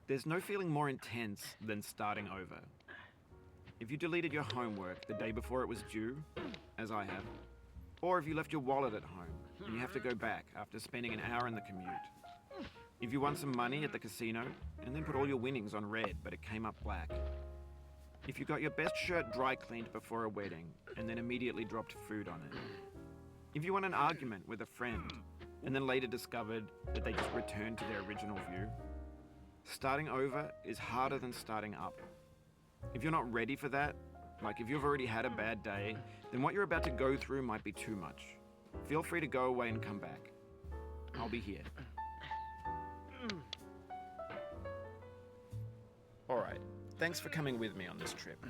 There's no feeling more intense than starting over. If you deleted your homework the day before it was due, as I have, or if you left your wallet at home and you have to go back after spending an hour in the commute. If you won some money at the casino and then put all your winnings on red but it came up black. If you got your best shirt dry cleaned before a wedding and then immediately dropped food on it. If you won an argument with a friend and then later discovered that they just returned to their original view. Starting over is harder than starting up. If you're not ready for that, like if you've already had a bad day, then what you're about to go through might be too much. Feel free to go away and come back. I'll be here. Alright, thanks for coming with me on this trip.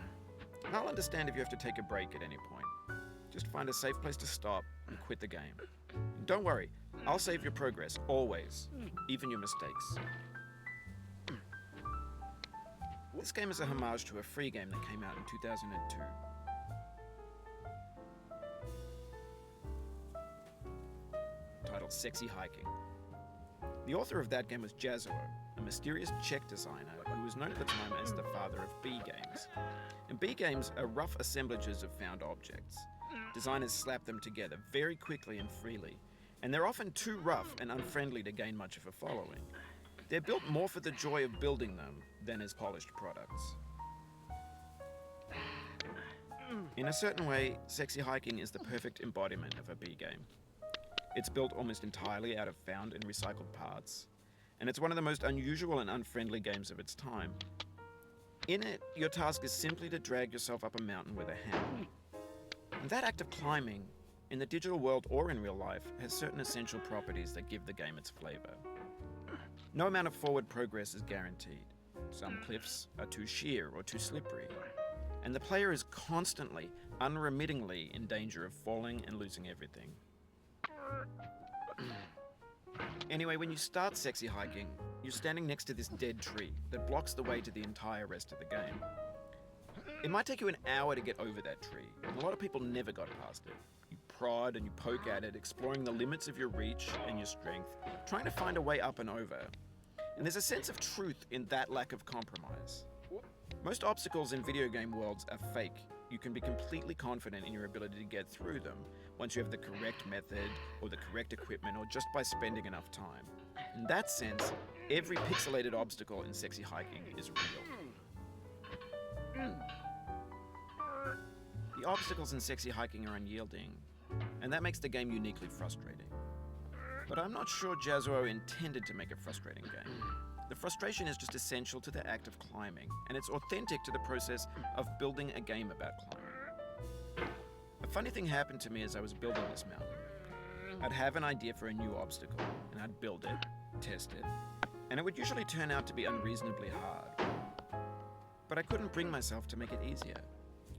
And I'll understand if you have to take a break at any point. Just find a safe place to stop and quit the game. And don't worry, I'll save your progress, always, even your mistakes. This game is a homage to a free game that came out in 2002. Titled Sexy Hiking. The author of that game was Jazuo, a mysterious Czech designer who was known at the time as the father of B games. And B games are rough assemblages of found objects. Designers slap them together very quickly and freely, and they're often too rough and unfriendly to gain much of a following. They're built more for the joy of building them than as polished products. In a certain way, Sexy Hiking is the perfect embodiment of a B game. It's built almost entirely out of found and recycled parts, and it's one of the most unusual and unfriendly games of its time. In it, your task is simply to drag yourself up a mountain with a hammer. And that act of climbing, in the digital world or in real life, has certain essential properties that give the game its flavor. No amount of forward progress is guaranteed. Some cliffs are too sheer or too slippery, and the player is constantly, unremittingly in danger of falling and losing everything. Anyway, when you start Sexy Hiking, you're standing next to this dead tree that blocks the way to the entire rest of the game. It might take you an hour to get over that tree, and a lot of people never got past it. You prod and you poke at it, exploring the limits of your reach and your strength, trying to find a way up and over. And there's a sense of truth in that lack of compromise. Most obstacles in video game worlds are fake. You can be completely confident in your ability to get through them once you have the correct method or the correct equipment or just by spending enough time. In that sense, every pixelated obstacle in Sexy Hiking is real. The obstacles in Sexy Hiking are unyielding, and that makes the game uniquely frustrating. But I'm not sure Jazuo intended to make a frustrating game. The frustration is just essential to the act of climbing, and it's authentic to the process of building a game about climbing. A funny thing happened to me as I was building this mountain. I'd have an idea for a new obstacle, and I'd build it, test it, and it would usually turn out to be unreasonably hard. But I couldn't bring myself to make it easier.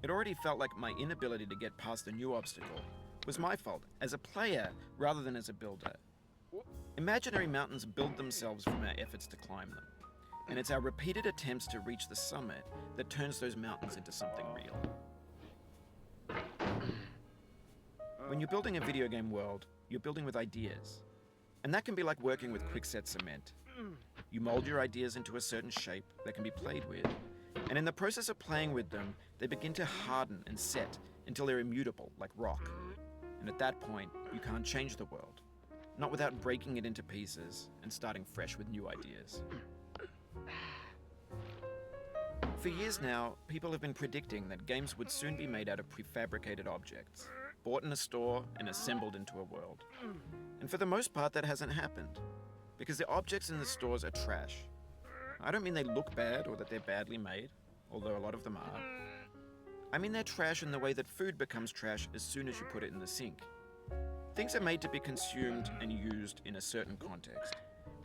It already felt like my inability to get past the new obstacle was my fault as a player rather than as a builder. Imaginary mountains build themselves from our efforts to climb them, and it's our repeated attempts to reach the summit that turns those mountains into something real. When you're building a video game world, you're building with ideas, and that can be like working with quickset cement. You mold your ideas into a certain shape that can be played with, and in the process of playing with them, they begin to harden and set until they're immutable, like rock. And at that point, you can't change the world. Not without breaking it into pieces and starting fresh with new ideas. For years now, people have been predicting that games would soon be made out of prefabricated objects, bought in a store and assembled into a world. And for the most part, that hasn't happened, because the objects in the stores are trash. I don't mean they look bad or that they're badly made, although a lot of them are. I mean they're trash in the way that food becomes trash as soon as you put it in the sink. Things are made to be consumed and used in a certain context,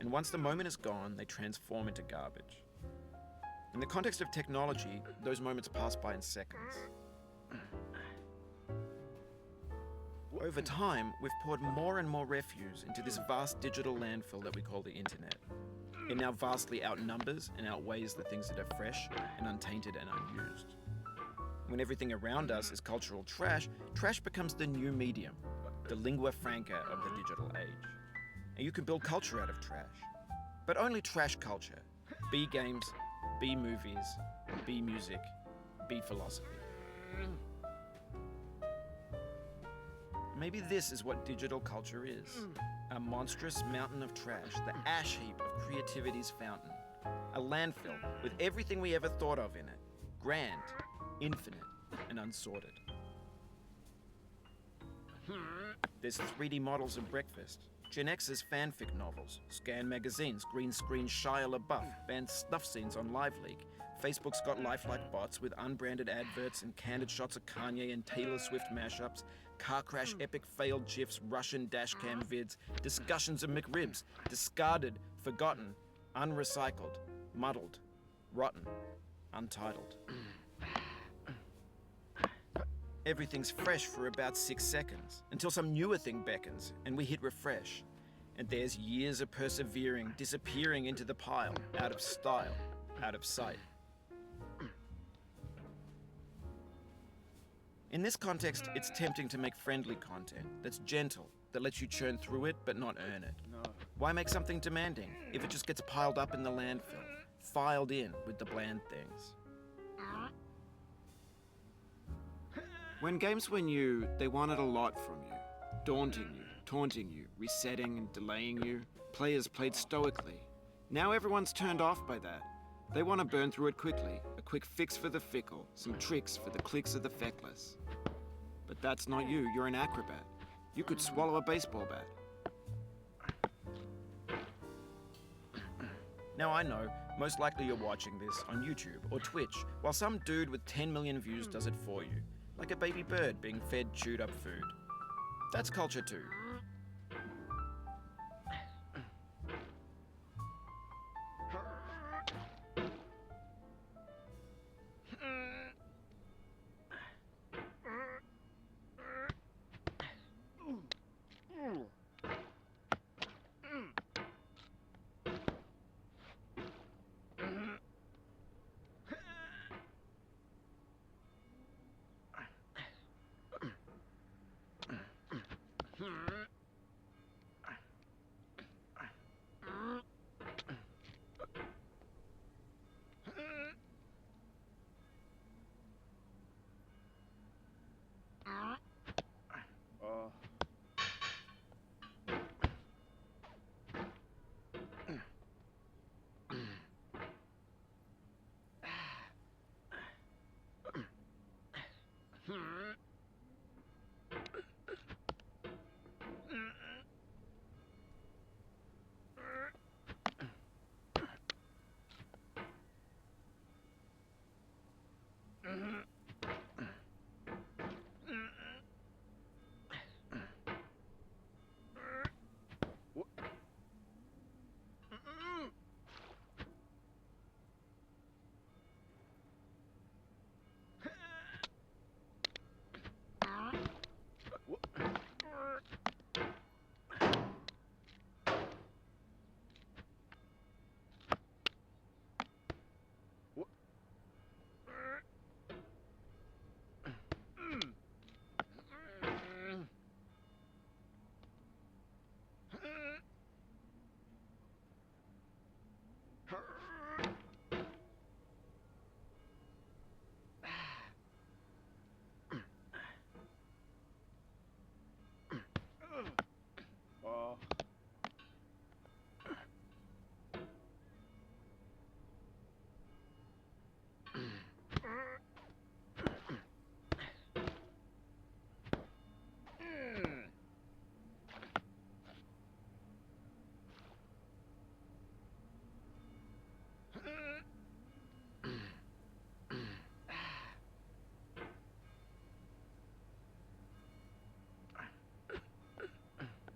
and once the moment is gone, they transform into garbage. In the context of technology, those moments pass by in seconds. Over time, we've poured more and more refuse into this vast digital landfill that we call the internet. It now vastly outnumbers and outweighs the things that are fresh and untainted and unused. When everything around us is cultural trash, trash becomes the new medium, the lingua franca of the digital age. And you can build culture out of trash, but only trash culture. B games, B movies, B music, B philosophy. Maybe this is what digital culture is. A monstrous mountain of trash, the ash heap of creativity's fountain. A landfill with everything we ever thought of in it. Grand, infinite, and unsorted. There's 3D models of breakfast, Gen X's fanfic novels, scan magazines, green screen Shia LaBeouf, banned snuff scenes on Live Leak. Facebook's got lifelike bots with unbranded adverts and candid shots of Kanye and Taylor Swift mashups, car crash epic failed GIFs, Russian dashcam vids, discussions of McRibs, discarded, forgotten, unrecycled, muddled, rotten, untitled. Everything's fresh for about 6 seconds, until some newer thing beckons, and we hit refresh. And there's years of persevering, disappearing into the pile, out of style, out of sight. In this context, it's tempting to make friendly content that's gentle, that lets you churn through it but not earn it. No. Why make something demanding if it just gets piled up in the landfill, filed in with the bland things? When games were new, they wanted a lot from you. Daunting you, taunting you, resetting and delaying you. Players played stoically. Now everyone's turned off by that. They want to burn through it quickly, a quick fix for the fickle, some tricks for the clicks of the feckless. But that's not you, you're an acrobat. You could swallow a baseball bat. Now I know, most likely you're watching this on YouTube or Twitch, while some dude with 10 million views does it for you, like a baby bird being fed chewed up food. That's culture too.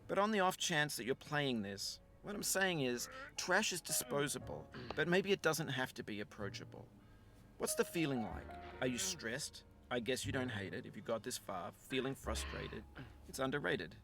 But on the off chance that you're playing this, what I'm saying is, trash is disposable, but maybe it doesn't have to be approachable. What's the feeling like? Are you stressed? I guess you don't hate it if you got this far, feeling frustrated. It's underrated.